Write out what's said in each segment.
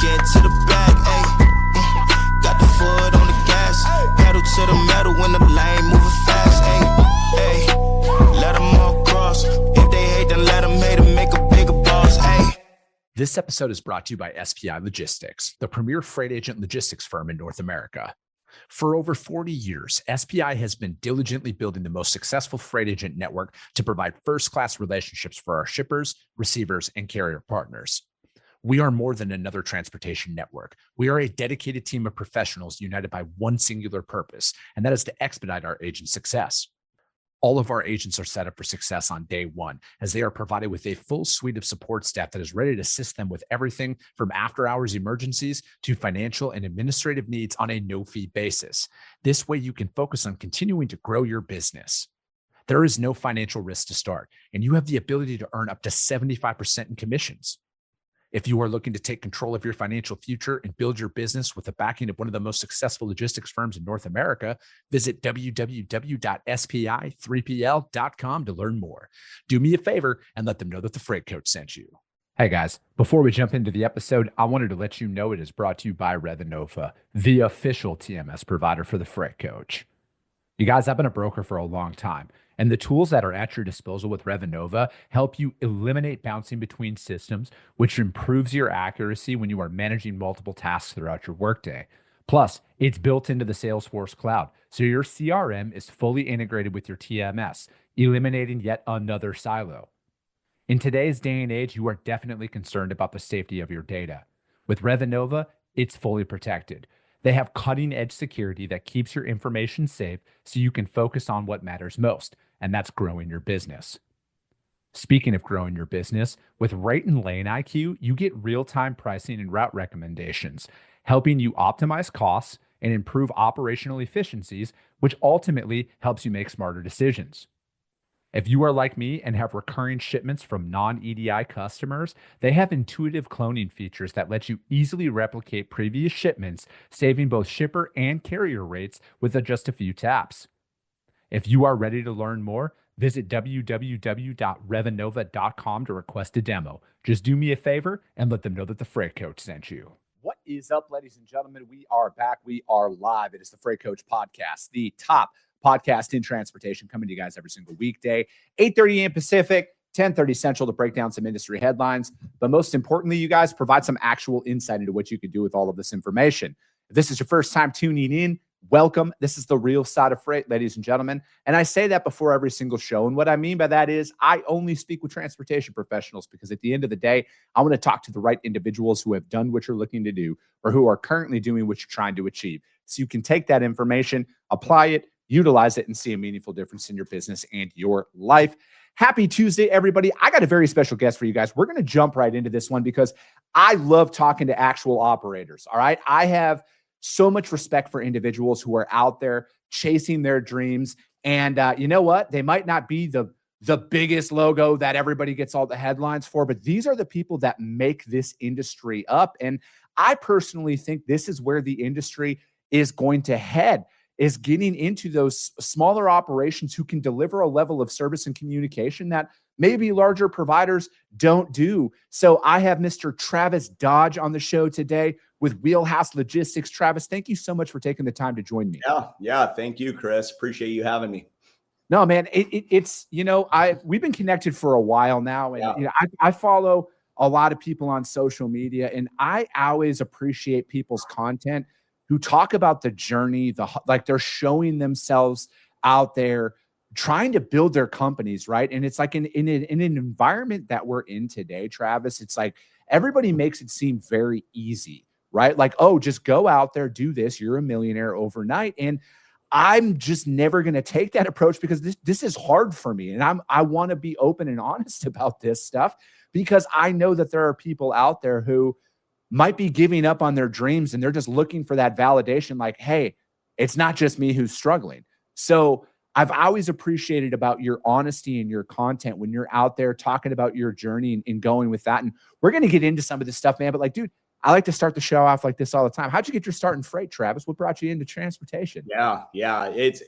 get to the bag, ayy. Got the foot on the gas, pedal to the metal when the lane moving fast, ayy. Let them all cross. If they hate, then let them hate and make a bigger boss, ayy. This episode is brought to you by SPI Logistics, the premier freight agent logistics firm in North America. For over 40 years, SPI has been diligently building the most successful freight agent network to provide first-class relationships for our shippers, receivers, and carrier partners. We are more than another transportation network. We are a dedicated team of professionals united by one singular purpose, and that is to expedite our agents' success. All of our agents are set up for success on day one, as they are provided with a full suite of support staff that is ready to assist them with everything from after-hours emergencies to financial and administrative needs on a no-fee basis. This way, you can focus on continuing to grow your business. There is no financial risk to start, and you have the ability to earn up to 75% in commissions. If you are looking to take control of your financial future and build your business with the backing of one of the most successful logistics firms in North America, visit www.spi3pl.com to learn more. Do me a favor and let them know that the Freight Coach sent you. Hey guys, before we jump into the episode, I wanted to let you know it is brought to you by Revenova, the official TMS provider for the Freight Coach. You guys, I've been a broker for a long time, and the tools that are at your disposal with Revenova help you eliminate bouncing between systems, which improves your accuracy when you are managing multiple tasks throughout your workday. Plus, it's built into the Salesforce cloud, so your CRM is fully integrated with your TMS, eliminating yet another silo. In today's day and age, you are definitely concerned about the safety of your data. With Revenova, it's fully protected. They have cutting-edge security that keeps your information safe so you can focus on what matters most, and that's growing your business. Speaking of growing your business, with Rate and Lane IQ, you get real-time pricing and route recommendations, helping you optimize costs and improve operational efficiencies, which ultimately helps you make smarter decisions. If you are like me and have recurring shipments from non-EDI customers, they have intuitive cloning features that let you easily replicate previous shipments, saving both shipper and carrier rates with just a few taps. If you are ready to learn more, visit www.revenova.com to request a demo. Just do me a favor and let them know that the Freight Coach sent you. What is up, ladies and gentlemen? We are back. We are live. It is the Freight Coach Podcast, the top podcast in transportation, coming to you guys every single weekday, 8:30 a.m. Pacific, 10:30 Central, to break down some industry headlines. But most importantly, you guys provide some actual insight into what you could do with all of this information. If this is your first time tuning in, welcome. This is the real side of freight, ladies and gentlemen. And I say that before every single show. And what I mean by that is I only speak with transportation professionals, because at the end of the day, I want to talk to the right individuals who have done what you're looking to do or who are currently doing what you're trying to achieve. So you can take that information, apply it, utilize it, and see a meaningful difference in your business and your life. Happy Tuesday, everybody. I got a very special guest for you guys. We're going to jump right into this one because I love talking to actual operators. All right. I have so much respect for individuals who are out there chasing their dreams. And you know what? They might not be the biggest logo that everybody gets all the headlines for, but these are the people that make this industry up. And I personally think this is where the industry is going to head, is getting into those smaller operations who can deliver a level of service and communication that maybe larger providers don't do. So I have Mr. Travis Dodge on the show today with Wheelhouse Logistics. Travis, thank you so much for taking the time to join me. Yeah. Thank you, Chris. Appreciate you having me. No, man, it's, we've been connected for a while now, and I follow a lot of people on social media, and I always appreciate people's content who talk about the journey, like they're showing themselves out there trying to build their companies, right? And it's like in an environment that we're in today, Travis, it's like everybody makes it seem very easy, right? Like, oh, just go out there, do this, you're a millionaire overnight. And I'm just never going to take that approach, because this is hard for me. And I want to be open and honest about this stuff, because I know that there are people out there who might be giving up on their dreams, and they're just looking for that validation, like, hey, it's not just me who's struggling. So I've always appreciated about your honesty and your content when you're out there talking about your journey and going with that. And we're going to get into some of this stuff, man. But like, dude, I like to start the show off like this all the time. How'd you get your start in freight, Travis? What brought you into transportation? Yeah. It's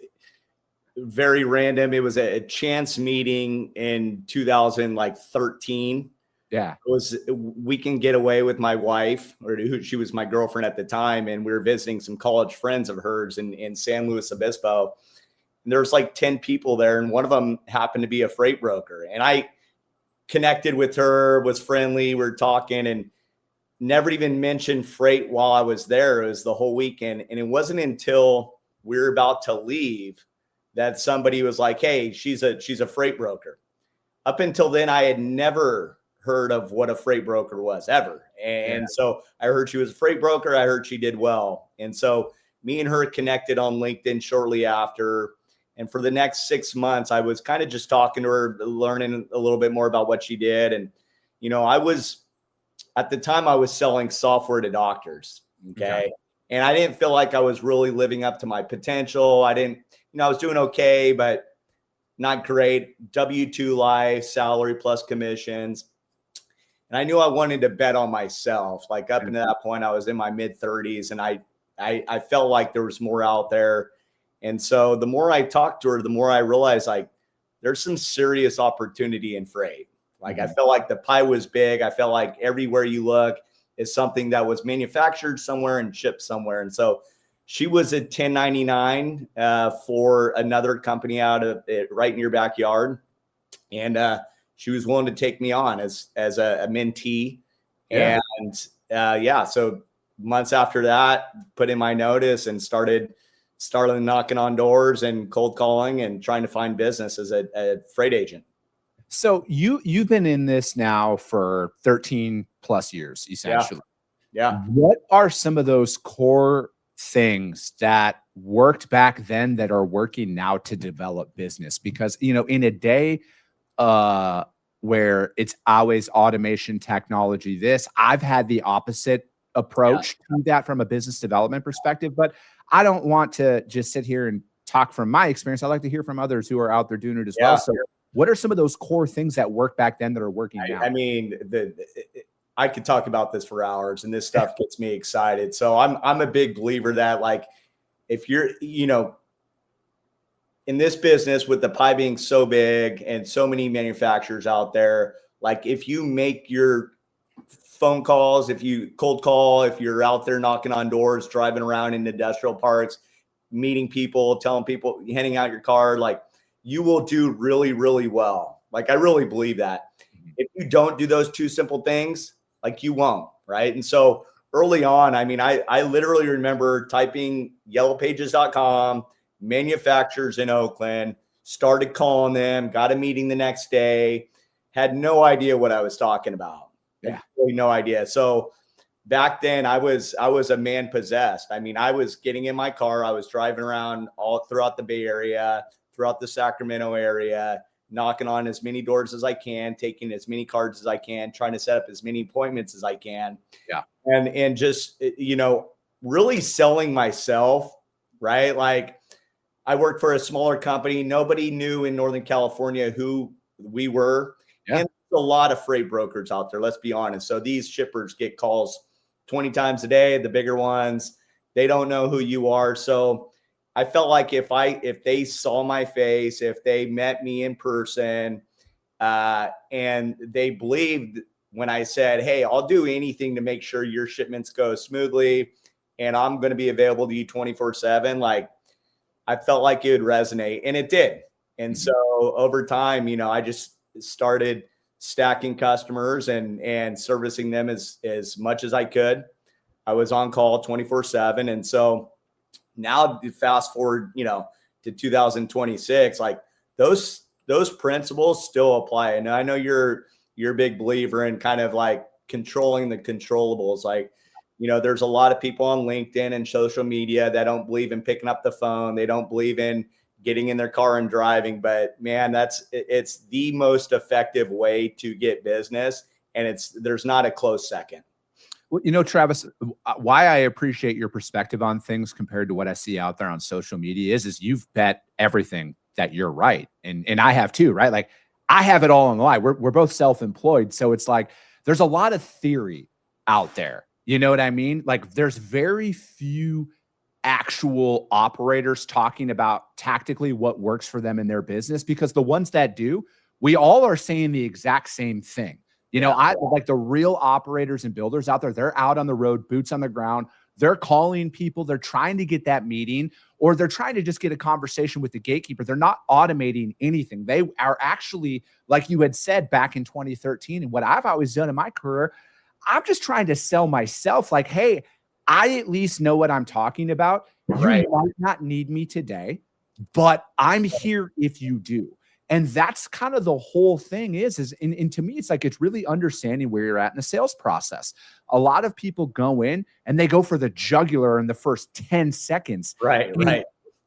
very random. It was a chance meeting in 2013. Yeah. It was a weekend getaway with my wife, or she was my girlfriend at the time. And we were visiting some college friends of hers in San Luis Obispo. And there was like 10 people there. And one of them happened to be a freight broker. And I connected with her, was friendly. We were talking and never even mentioned freight while I was there. It was the whole weekend. And it wasn't until we were about to leave that somebody was like, hey, she's a freight broker. Up until then, I had never heard of what a freight broker was ever. And so I heard she was a freight broker. I heard she did well. And so me and her connected on LinkedIn shortly after. And for the next 6 months, I was kind of just talking to her, learning a little bit more about what she did. And, at the time I was selling software to doctors. Okay. And I didn't feel like I was really living up to my potential. I was doing okay, but not great. W-2 life, salary plus commissions. And I knew I wanted to bet on myself. Like up until that point, I was in my mid-30s, and I felt like there was more out there. And so the more I talked to her, the more I realized like there's some serious opportunity in freight. Like I felt like the pie was big. I felt like everywhere you look is something that was manufactured somewhere and shipped somewhere. And so she was a 1099 for another company out of it right in your backyard. And she was willing to take me on as a mentee. Yeah. And so months after that, put in my notice and started knocking on doors and cold calling and trying to find business as a freight agent. So you've been in this now for 13 plus years, essentially. Yeah. What are some of those core things that worked back then that are working now to develop business? Because, in a day where it's always automation, technology, I've had the opposite approach to that from a business development perspective, but I don't want to just sit here and talk from my experience. I like to hear from others who are out there doing it as well. So what are some of those core things that worked back then that are working now? I mean, I could talk about this for hours, and this stuff gets me excited. So I'm a big believer that like, if you're, in this business with the pie being so big and so many manufacturers out there, like if you make your phone calls, if you cold call, if you're out there knocking on doors, driving around in industrial parks, meeting people, telling people, handing out your card, like you will do really, really well. Like I really believe that. If you don't do those two simple things, like you won't, right? And so early on, I mean, I literally remember typing yellowpages.com, manufacturers in Oakland, started calling them, got a meeting the next day, had no idea what I was talking about. Really no idea. So back then I was a man possessed. I mean, I was getting in my car. I was driving around all throughout the Bay Area, throughout the Sacramento area, knocking on as many doors as I can, taking as many cards as I can, trying to set up as many appointments as I can. Yeah. And just, really selling myself, right? Like I worked for a smaller company. Nobody knew in Northern California who we were. Yeah. And a lot of freight brokers out there, let's be honest. So these shippers get calls 20 times a day, the bigger ones, they don't know who you are. So I felt like if they saw my face, if they met me in person, and they believed when I said, hey, I'll do anything to make sure your shipments go smoothly and I'm going to be available to you 24/7. Like I felt like it would resonate, and it did. And so over time, I just started stacking customers and servicing them as much as I could. I was on call 24/7. And so now fast forward, to 2026, like those principles still apply. And I know you're a big believer in kind of like controlling the controllables. Like, there's a lot of people on LinkedIn and social media that don't believe in picking up the phone. They don't believe in getting in their car and driving, but man, it's the most effective way to get business. And there's not a close second. Well, Travis, why I appreciate your perspective on things compared to what I see out there on social media is you've bet everything that you're right. And I have too, right? Like I have it all on the line. We're both self-employed. So it's like, there's a lot of theory out there. You know what I mean? Like there's very few actual operators talking about tactically what works for them in their business, because the ones that do, we all are saying the exact same thing. I like the real operators and builders out there. They're out on the road, boots on the ground. They're calling people. They're trying to get that meeting, or they're trying to just get a conversation with the gatekeeper. They're not automating anything. They are actually, like you had said back in 2013, and what I've always done in my career, I'm just trying to sell myself like, hey, I at least know what I'm talking about. You might not need me today, but I'm here if you do. And that's kind of the whole thing and to me, it's like, it's really understanding where you're at in the sales process. A lot of people go in and they go for the jugular in the first 10 seconds. Right.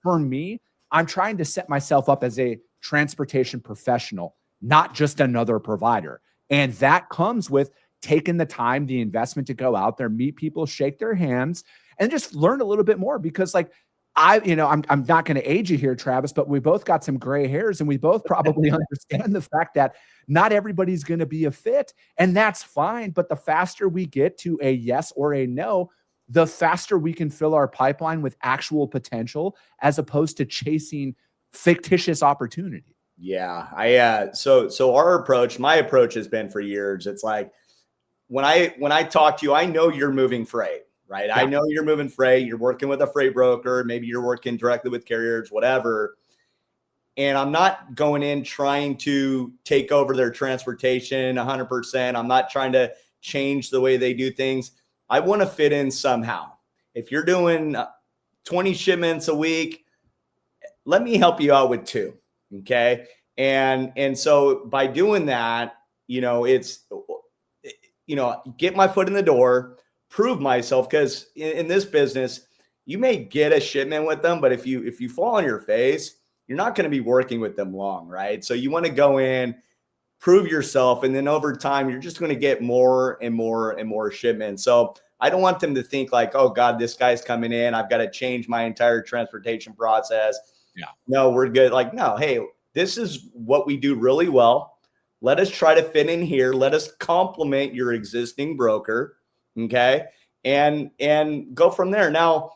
For me, I'm trying to set myself up as a transportation professional, not just another provider. And that comes with taking the time, the investment to go out there, meet people, shake their hands, and just learn a little bit more. Because like, I'm not going to age you here, Travis, but we both got some gray hairs, and we both probably understand the fact that not everybody's going to be a fit, and that's fine. But the faster we get to a yes or a no, the faster we can fill our pipeline with actual potential, as opposed to chasing fictitious opportunity. Yeah. So my approach has been for years. It's like, when I talk to you, I know you're moving freight. Right. Yeah. I know you're moving freight. You're working with a freight broker. Maybe you're working directly with carriers, whatever. And I'm not going in trying to take over their transportation 100%. I'm not trying to change the way they do things. I want to fit in somehow. If you're doing 20 shipments a week, let me help you out with 2. Okay. And so by doing that, it's, get my foot in the door, prove myself, because in this business, you may get a shipment with them, but if you fall on your face, you're not going to be working with them long, right? So you want to go in, prove yourself, and then over time, you're just going to get more and more and more shipments. So I don't want them to think like, oh God, this guy's coming in, I've got to change my entire transportation process. Yeah. No, we're good. Like, no, hey, this is what we do really well. Let us try to fit in here. Let us complement your existing broker. Okay. And go from there. Now,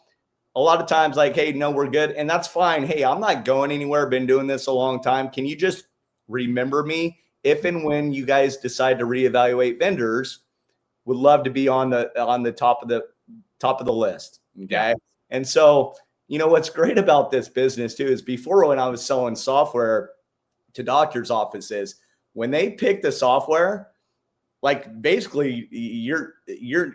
a lot of times like, hey, no, we're good. And that's fine. Hey, I'm not going anywhere. Been doing this a long time. Can you just remember me if and when you guys decide to reevaluate vendors? Would love to be on the top of the list. Okay. Yeah. And so, what's great about this business too, is before, when I was selling software to doctors' offices, when they pick the software, like basically you're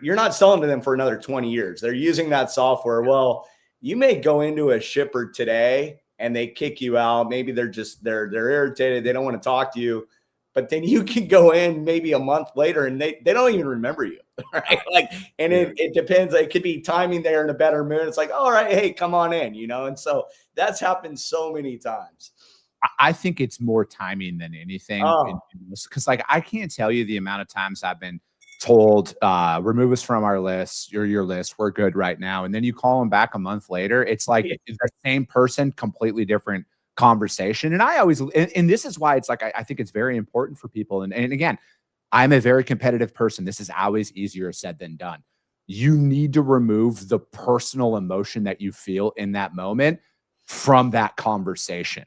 not selling to them for another 20 years. They're using that software. Well, you may go into a shipper today and they kick you out. Maybe they're irritated. They don't want to talk to you, but then you can go in maybe a month later and they don't even remember you. Right. Like, and it depends. It could be timing there in a better mood. It's like, all right, hey, come on in, And so that's happened so many times. I think it's more timing than anything. Because like, I can't tell you the amount of times I've been told, remove us from our list, you're your list, we're good right now. And then you call them back a month later. It's like it's the same person, completely different conversation. And I always, and this is why it's like, I think it's very important for people. And again, I'm a very competitive person. This is always easier said than done. You need to remove the personal emotion that you feel in that moment from that conversation.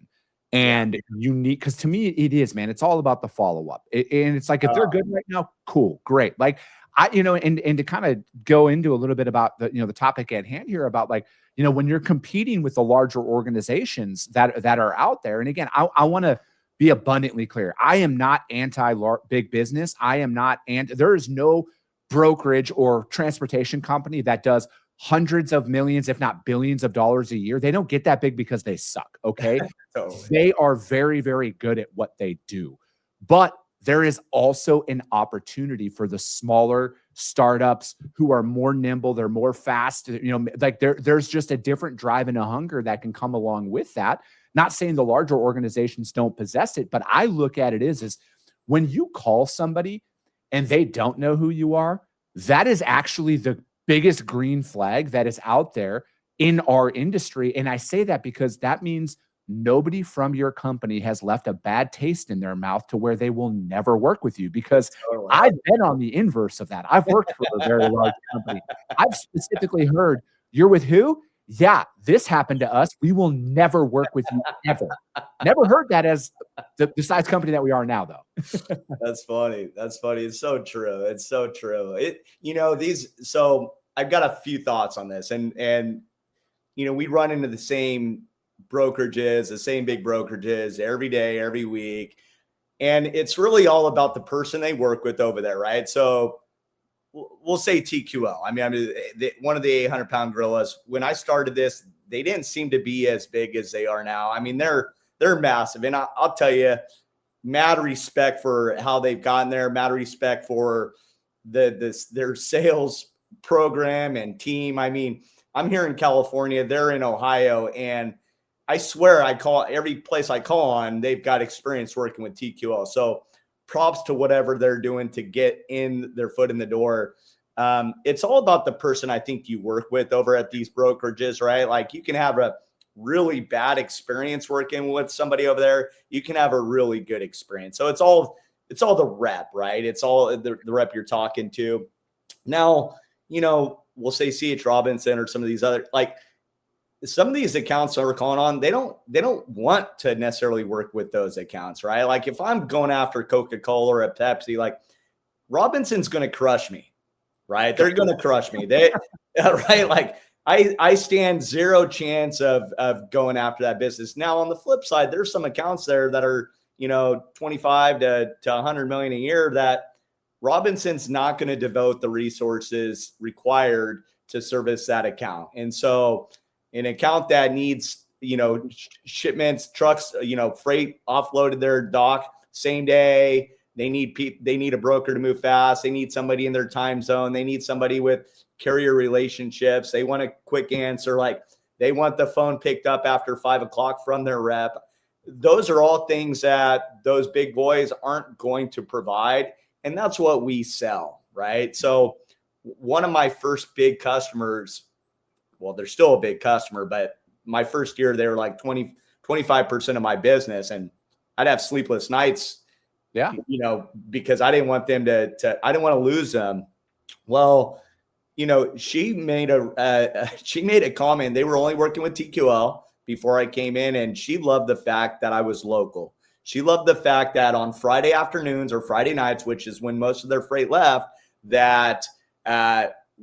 And unique, because to me it is, man, it's all about the follow-up. And it's like, if they're good right now, cool, great. Like and to kind of go into a little bit about the topic at hand here about like, when you're competing with the larger organizations that are out there. And again, I want to be abundantly clear. I am not anti-big business. I am not, and there is no brokerage or transportation company that does hundreds of millions, if not billions of dollars a year. They don't get that big because they suck. Okay. Totally. They are very, very good at what they do. But there is also an opportunity for the smaller startups who are more nimble. They're more fast. Like there's just a different drive and a hunger that can come along with that. Not saying the larger organizations don't possess it, but I look at it as when you call somebody and they don't know who you are, that is actually the biggest green flag that is out there in our industry. And I say that because that means nobody from your company has left a bad taste in their mouth to where they will never work with you, because I've been on the inverse of that. I've worked for a very large company. I've specifically heard, you're with who? yeah, this happened to us. We will never work with you ever. Never heard that as the size company that we are now, though. That's funny. That's funny. It's so true. It's so true. So I've got a few thoughts on this, and we run into the same brokerages, the same big brokerages every day, every week. And it's really all about the person they work with over there, right? So we'll say TQL. I mean, one of the 800-pound gorillas. When I started this, they didn't seem to be as big as they are now. I mean, they're massive. And I'll tell you, mad respect for how they've gotten there, mad respect for their sales program and team. I mean, I'm here in California, they're in Ohio, and I swear I call every place I call on, they've got experience working with TQL. So props to whatever they're doing to get in their foot in the door. It's all about the person I think you work with over at these brokerages, right? Like you can have a really bad experience working with somebody over there. You can have a really good experience. So it's all the rep, right? It's all the rep you're talking to. Now, we'll say CH Robinson or some of these other, like some of these accounts that we're calling on, they don't want to necessarily work with those accounts, right? Like if I'm going after Coca-Cola or a Pepsi, like Robinson's going to crush me, right? They're going to crush me. Right? Like I stand zero chance of going after that business. Now on the flip side, there's some accounts there that are, 25 to 100 million a year that Robinson's not going to devote the resources required to service that account. And so an account that needs, shipments, trucks, freight offloaded their dock same day, they need a broker to move fast. They need somebody in their time zone. They need somebody with carrier relationships. They want a quick answer. Like they want the phone picked up after 5 o'clock from their rep. Those are all things that those big boys aren't going to provide. And that's what we sell, right? So one of my first big customers, well, they're still a big customer, but my first year, they were like 25% of my business. And I'd have sleepless nights, because I didn't want them I didn't want to lose them. Well, she made a comment. They were only working with TQL before I came in, and she loved the fact that I was local. She loved the fact that on Friday afternoons or Friday nights, which is when most of their freight left, that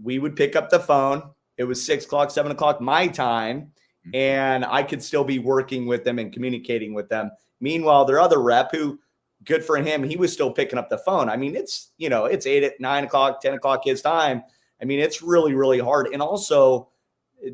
we would pick up the phone. It was 6 o'clock, 7 o'clock my time, and I could still be working with them and communicating with them. Meanwhile, their other rep, who, good for him, he was still picking up the phone. I mean, it's 8, 9 o'clock, 10 o'clock his time. I mean, it's really, really hard. And also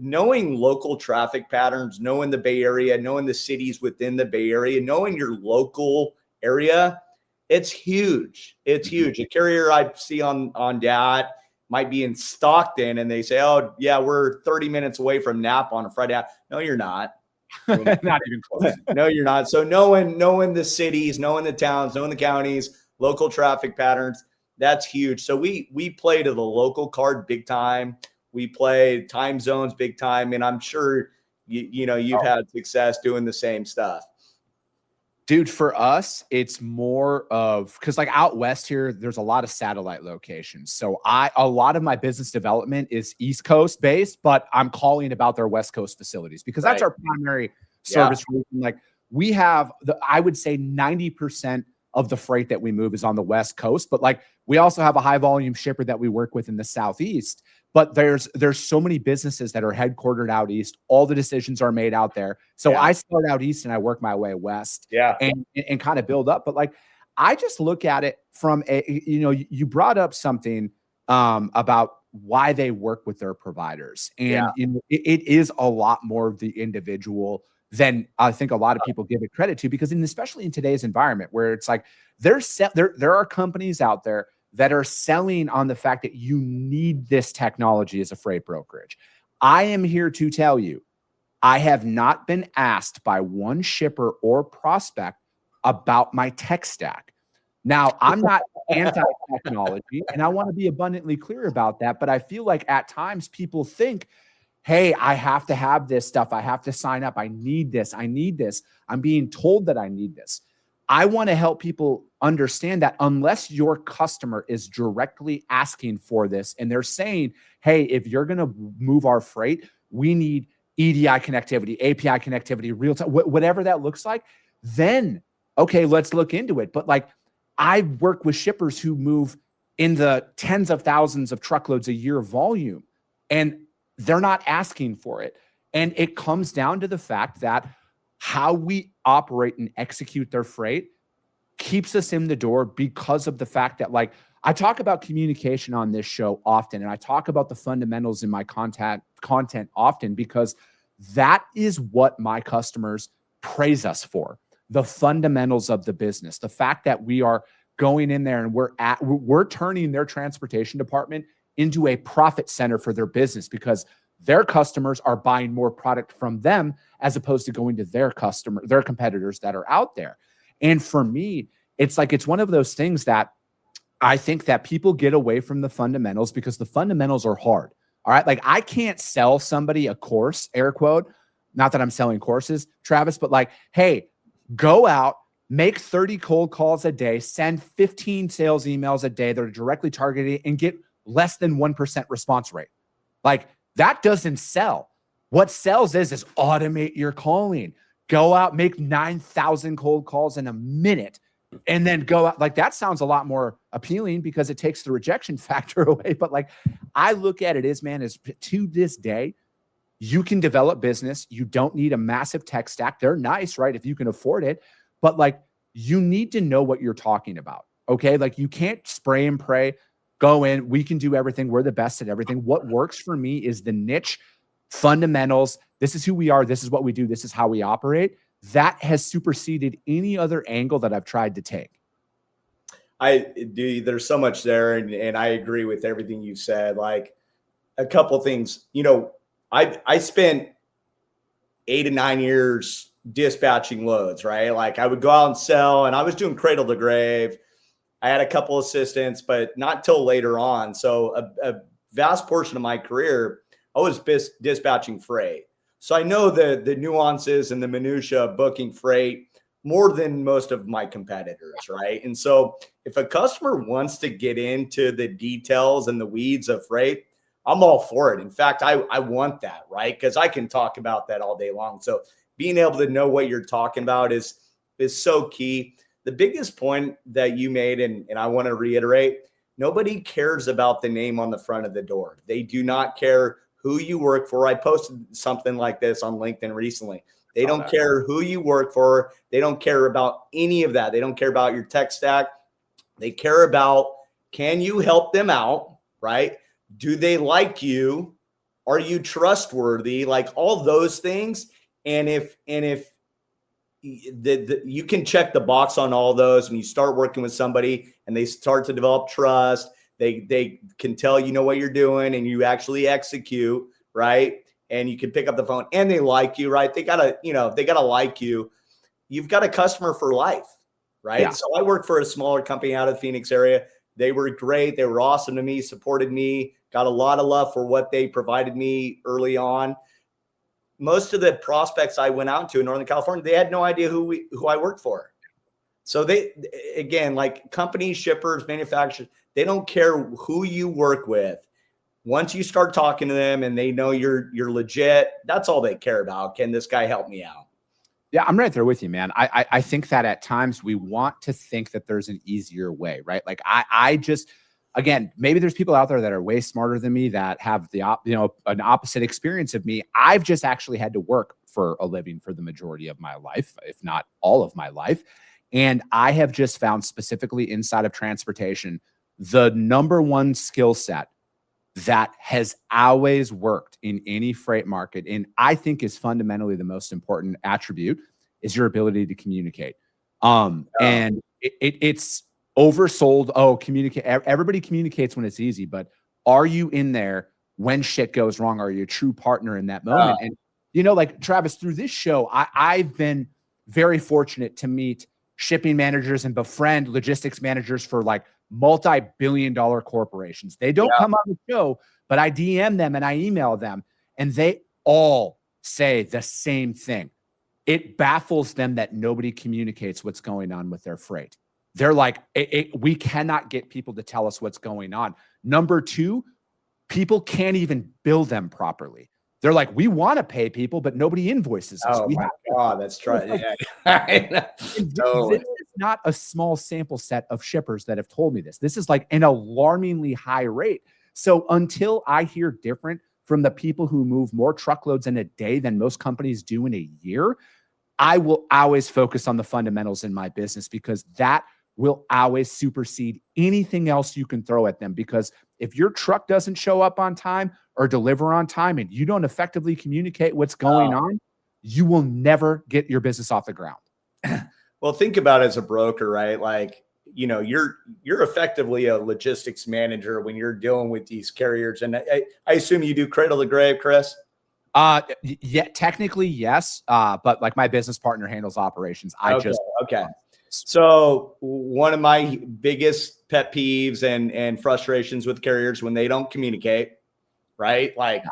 knowing local traffic patterns, knowing the Bay Area, knowing the cities within the Bay Area, knowing your local area, it's huge. It's huge. A carrier I see on that might be in Stockton and they say, oh yeah, we're 30 minutes away from Napa on a Friday. No, you're not. Not even close. No, you're not. So knowing the cities, knowing the towns, knowing the counties, local traffic patterns, that's huge. So we play to the local card big time. We play time zones big time. And I'm sure you've had success doing the same stuff. Dude, for us, it's more of, because like out west here, there's a lot of satellite locations. So a lot of my business development is East Coast based, but I'm calling about their West Coast facilities because that's our primary service. Yeah. Like we have I would say 90% of the freight that we move is on the West Coast, but like we also have a high volume shipper that we work with in the Southeast. But there's so many businesses that are headquartered out east. All the decisions are made out there. So I start out east and I work my way west. Yeah, and kind of build up. But like I just look at it from you brought up something about why they work with their providers, and it is a lot more of the individual than I think a lot of people give it credit to, because especially in today's environment where it's like there are companies out there that are selling on the fact that you need this technology as a freight brokerage. I am here to tell you, I have not been asked by one shipper or prospect about my tech stack. Now, I'm not anti-technology, and I want to be abundantly clear about that, but I feel like at times people think, hey, I have to have this stuff. I have to sign up. I need this. I need this. I'm being told that I need this. I want to help people understand that unless your customer is directly asking for this and they're saying, hey, if you're going to move our freight, we need EDI connectivity, API connectivity, real time, whatever that looks like, then, okay, let's look into it. But like, I work with shippers who move in the tens of thousands of truckloads a year volume, and they're not asking for it. And it comes down to the fact that how we operate and execute their freight keeps us in the door, because of the fact that, like, I talk about communication on this show often, and I talk about the fundamentals in my content often, because that is what my customers praise us for. The fundamentals of the business, the fact that we are going in there and we're turning their transportation department into a profit center for their business, because their customers are buying more product from them as opposed to going to their competitors that are out there. And for me, it's like, it's one of those things that I think that people get away from the fundamentals because the fundamentals are hard. All right. Like, I can't sell somebody a course, air quote, not that I'm selling courses, Travis, but like, hey, go out, make 30 cold calls a day, send 15 sales emails a day that are directly targeted, and get less than 1% response rate. Like, that doesn't sell. What sells is automate your calling. Go out, make 9,000 cold calls in a minute, and then go out. Like, that sounds a lot more appealing because it takes the rejection factor away. But like, I look at it as, man, is to this day, you can develop business. You don't need a massive tech stack. They're nice, right? If you can afford it, but like, you need to know what you're talking about. Okay. Like, you can't spray and pray, go in, we can do everything. We're the best at everything. What works for me is the niche fundamentals. This is who we are. This is what we do. This is how we operate. That has superseded any other angle that I've tried to take. There's so much there. And I agree with everything you said. Like, a couple things, I spent 8 to 9 years dispatching loads, right? Like, I would go out and sell, and I was doing cradle to grave. I had a couple assistants, but not till later on. So a vast portion of my career, I was dispatching freight. So I know the nuances and the minutia of booking freight more than most of my competitors, right? And so if a customer wants to get into the details and the weeds of freight, I'm all for it. In fact, I want that, right? Because I can talk about that all day long. So being able to know what you're talking about is so key. The biggest point that you made, and I want to reiterate, nobody cares about the name on the front of the door. They do not care who you work for. I posted something like this on LinkedIn recently. They don't care who you work for. They don't care about any of that. They don't care about your tech stack. They care about, can you help them out, right? Do they like you? Are you trustworthy? Like, all those things. And if you can check the box on all those, and you start working with somebody and they start to develop trust, they can tell you know what you're doing and you actually execute, right? And you can pick up the phone and they like you, right? They gotta like you. You've got a customer for life, right? Yeah. So I worked for a smaller company out of the Phoenix area. They were great. They were awesome to me, supported me, got a lot of love for what they provided me early on. Most of the prospects I went out to in Northern California, they had no idea who I worked for. So they, again, like companies, shippers, manufacturers, they don't care who you work with. Once you start talking to them and they know you're legit, that's all they care about. Can this guy help me out? Yeah, I'm right there with you, man. I think that at times we want to think that there's an easier way, right? Like I just, again, maybe there's people out there that are way smarter than me that have an opposite experience of me. I've just actually had to work for a living for the majority of my life, if not all of my life. And I have just found, specifically inside of transportation, the number one skill set that has always worked in any freight market, and I think is fundamentally the most important attribute, is your ability to communicate. And it's oversold. Oh, communicate. Everybody communicates when it's easy, but are you in there when shit goes wrong? Are you a true partner in that moment? And like Travis, through this show, I've been very fortunate to meet shipping managers and befriend logistics managers for like multi-billion-dollar corporations. They don't come on the show, but I DM them and I email them, and they all say the same thing. It baffles them that nobody communicates what's going on with their freight. They're like, we cannot get people to tell us what's going on. Number two, people can't even bill them properly. They're like, we want to pay people, but nobody invoices us. Oh We my have God, that's true. like, Yeah. Totally. this is not a small sample set of shippers that have told me this. This is like an alarmingly high rate. So until I hear different from the people who move more truckloads in a day than most companies do in a year, I will always focus on the fundamentals in my business, because that will always supersede anything else you can throw at them. Because if your truck doesn't show up on time or deliver on time and you don't effectively communicate what's going on, you will never get your business off the ground. Well, think about it as a broker, right? Like, you know, you're effectively a logistics manager when you're dealing with these carriers. And I assume you do cradle to grave, Chris? Yeah, technically, yes. But like my business partner handles operations. Okay. So one of my biggest pet peeves and frustrations with carriers when they don't communicate, right? Like,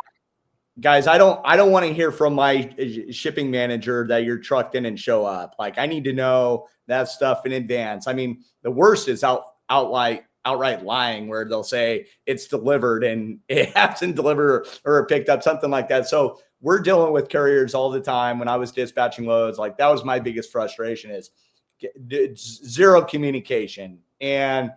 guys, I don't want to hear from my shipping manager that your truck didn't show up. Like, I need to know that stuff in advance. I mean, the worst is outright lying, where they'll say it's delivered and it hasn't delivered or picked up, something like that. So we're dealing with carriers all the time. When I was dispatching loads, like, that was my biggest frustration, is zero communication. And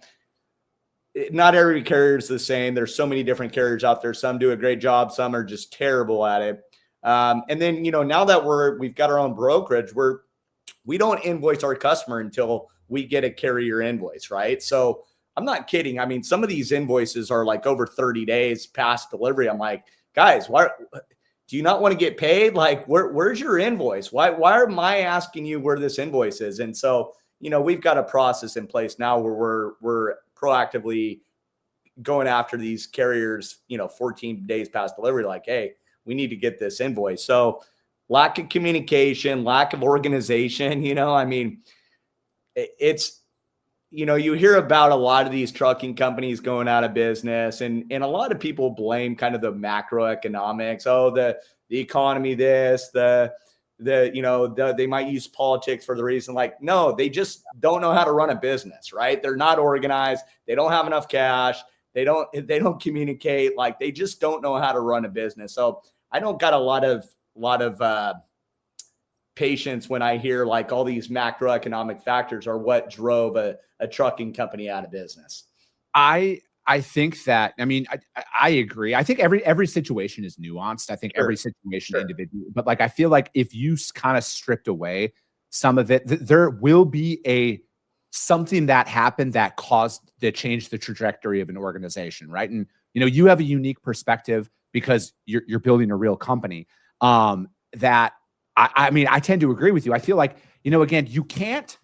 not every carrier is the same. There's so many different carriers out there. Some do a great job. Some are just terrible at it. And then, you know, now that we've got our own brokerage, we don't invoice our customer until we get a carrier invoice, right? So I'm not kidding. I mean, some of these invoices are like over 30 days past delivery. I'm like, guys, why do you not want to get paid? Like, where's your invoice? Why am I asking you where this invoice is? And so, you know, we've got a process in place now where we're proactively going after these carriers, you know, 14 days past delivery, like, hey, we need to get this invoice. So lack of communication, lack of organization, you know, I mean, it's, you know, you hear about a lot of these trucking companies going out of business, and a lot of people blame kind of the macroeconomics. Oh, the economy, they might use politics for the reason. Like, no, they just don't know how to run a business, right? They're not organized. They don't have enough cash. They don't communicate. Like, they just don't know how to run a business. So I don't got a lot of patience when I hear like all these macroeconomic factors are what drove a trucking company out of business. I think that, I mean, I agree. I think every situation is nuanced. I think every situation individual, but like, I feel like if you kind of stripped away some of it, there will be something that happened that changed the trajectory of an organization. Right. And, you know, you have a unique perspective because you're building a real company. That I mean, I tend to agree with you. I feel like, you know, again, you can't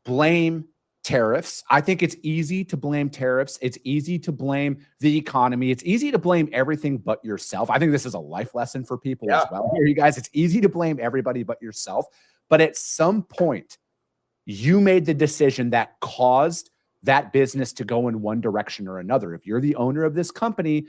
blame tariffs. I think it's easy to blame tariffs. It's easy to blame the economy. It's easy to blame everything but yourself. I think this is a life lesson for people as well. Here, you guys, it's easy to blame everybody but yourself. But at some point, you made the decision that caused that business to go in one direction or another. If you're the owner of this company,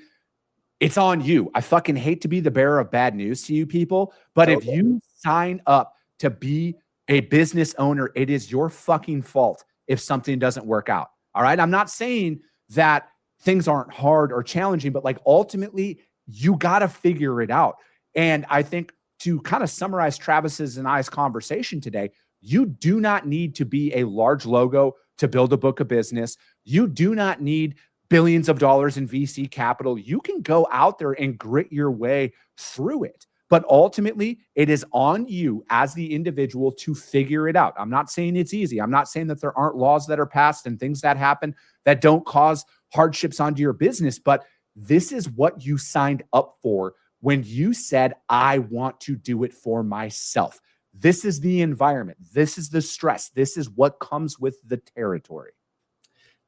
it's on you. I fucking hate to be the bearer of bad news to you people, but if you sign up to be a business owner, it is your fucking fault if something doesn't work out. All right. I'm not saying that things aren't hard or challenging, but like, ultimately you got to figure it out. And I think, to kind of summarize Travis's and I's conversation today, you do not need to be a large logo to build a book of business. You do not need billions of dollars in VC capital. You can go out there and grit your way through it. But ultimately, it is on you as the individual to figure it out. I'm not saying it's easy. I'm not saying that there aren't laws that are passed and things that happen that don't cause hardships onto your business. But this is what you signed up for when you said, I want to do it for myself. This is the environment. This is the stress. This is what comes with the territory.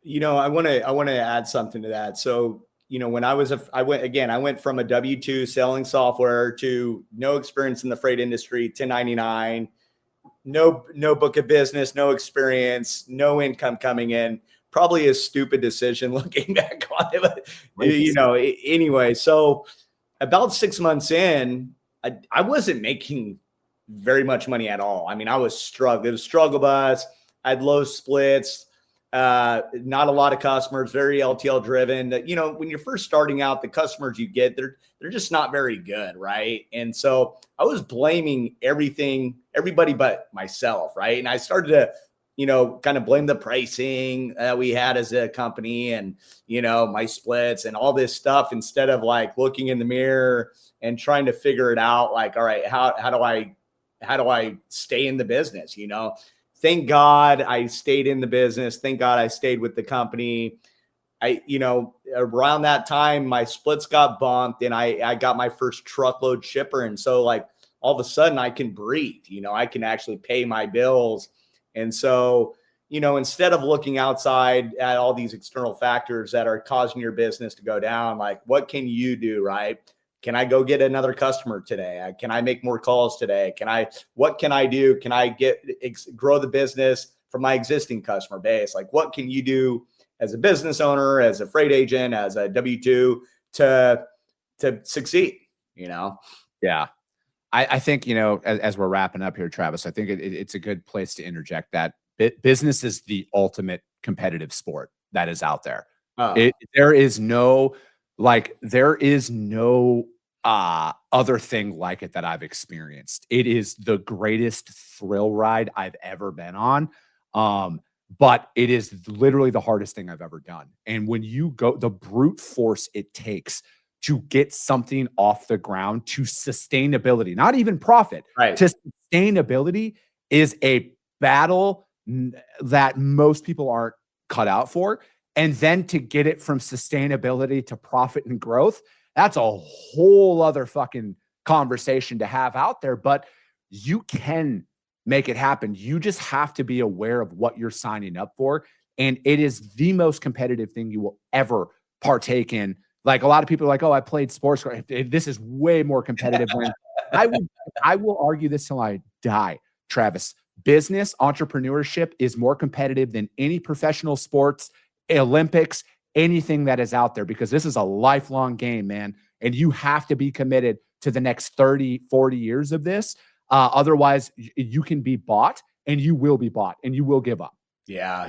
You know, I want to add something to that. So, you know, when I went from a W-2 selling software to no experience in the freight industry, 1099, no book of business, no experience, no income coming in. Probably a stupid decision looking back on it, but, you know, anyway. So about 6 months in, I wasn't making very much money at all. I mean, I was struggling. It was struggle bus. I had low splits. not a lot of customers, very LTL driven. You know, when you're first starting out, the customers you get, they're just not very good, right? And so I was blaming everybody but myself, right? And I started to, you know, kind of blame the pricing that we had as a company and, you know, my splits and all this stuff, instead of like looking in the mirror and trying to figure it out. Like, all right, how do I stay in the business? You know, thank God I stayed in the business. Thank God I stayed with the company. You know, around that time, my splits got bumped and I got my first truckload shipper. And so like all of a sudden I can breathe, you know, I can actually pay my bills. And so, you know, instead of looking outside at all these external factors that are causing your business to go down, like what can you do, right? Can I go get another customer today? Can I make more calls today? What can I do? Can I grow the business from my existing customer base? Like what can you do as a business owner, as a freight agent, as a W-2 to succeed, you know? Yeah. I think, you know, as we're wrapping up here, Travis, I think it's a good place to interject that business is the ultimate competitive sport that is out there. There is no other thing like it that I've experienced. It is the greatest thrill ride I've ever been on. But it is literally the hardest thing I've ever done. And when you go, the brute force it takes to get something off the ground to sustainability, not even profit, right, to sustainability is a battle that most people aren't cut out for. And then to get it from sustainability to profit and growth, that's a whole other fucking conversation to have out there. But you can make it happen. You just have to be aware of what you're signing up for. And it is the most competitive thing you will ever partake in. Like a lot of people are like, oh, I played sports. This is way more competitive. When I will argue this till I die, Travis. Business entrepreneurship is more competitive than any professional sports, Olympics, anything that is out there, because this is a lifelong game, man. And you have to be committed to the next 30, 40 years of this. Otherwise, you can be bought, and you will be bought, and you will give up. Yeah.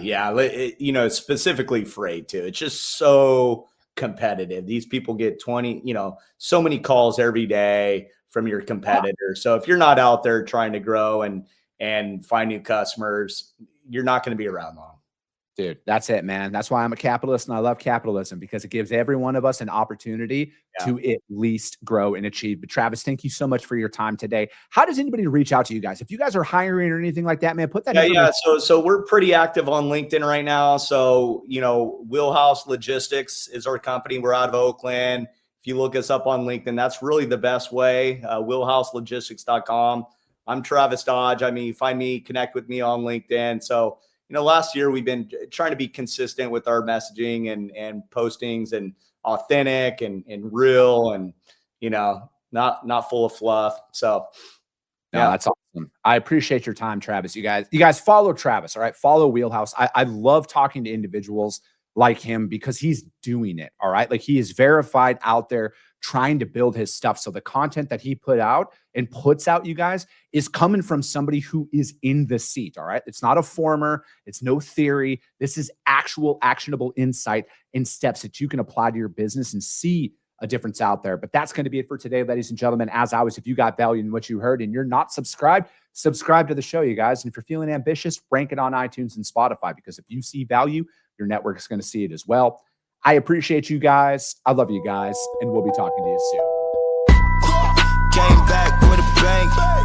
You know, specifically freight too. It's just so competitive. These people get 20, you know, so many calls every day from your competitors. So if you're not out there trying to grow and find new customers, you're not going to be around long. Dude, that's it, man. That's why I'm a capitalist, and I love capitalism, because it gives every one of us an opportunity to at least grow and achieve. But Travis, thank you so much for your time today. How does anybody reach out to you guys? If you guys are hiring or anything like that, man, put that. Yeah. So we're pretty active on LinkedIn right now. So, you know, Wheelhouse Logistics is our company. We're out of Oakland. If you look us up on LinkedIn, that's really the best way. wheelhouselogistics.com. I'm Travis Dodge. I mean, you find me, connect with me on LinkedIn. So, you know, last year we've been trying to be consistent with our messaging and postings, and authentic and real, and, you know, not full of fluff. So yeah, that's awesome. I appreciate your time, Travis. You guys follow Travis. All right. Follow Wheelhouse. I love talking to individuals like him, because he's doing it. All right. Like, he is verified out there trying to build his stuff. So the content that he put out and puts out, you guys, is coming from somebody who is in the seat. All right. It's not a former, it's no theory. This is actual actionable insight and steps that you can apply to your business and see a difference out there. But that's going to be it for today, ladies and gentlemen. As always, if you got value in what you heard and you're not subscribed, subscribe to the show, you guys. And if you're feeling ambitious, rank it on iTunes and Spotify, because if you see value, your network is going to see it as well. I appreciate you guys. I love you guys, and we'll be talking to you soon. Came back with a bang.